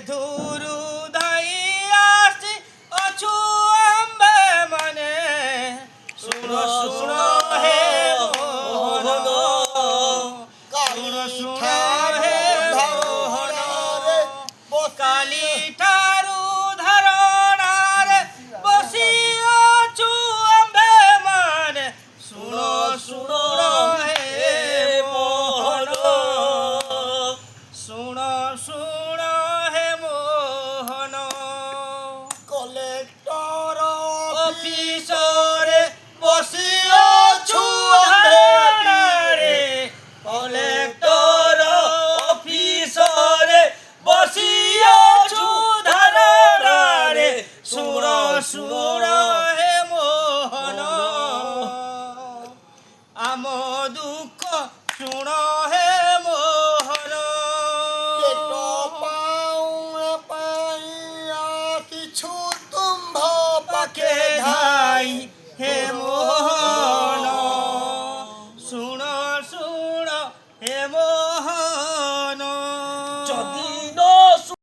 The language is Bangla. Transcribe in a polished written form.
ধুরু ধাই আসছি অছু আম্বে মানে শুনো শুনো হে মোহন শুনো শুনো হে মোহন কালী ঠারু ধারণারে বসি অছু আম্বে মানে শুনো শুনো হে মোহন শুনো শুনো হে মোহন কলেক্টর অফিসরে বসি অছু ধারণারে কলেক্টর অফিসরে বসি অছু ধারণারে শুনো শুনো হে মোহন আম দুঃখ শুনো হে মোহন পেট পাউঁ পাইয়া কিছু তুম্ভ পাখে পাখে ধার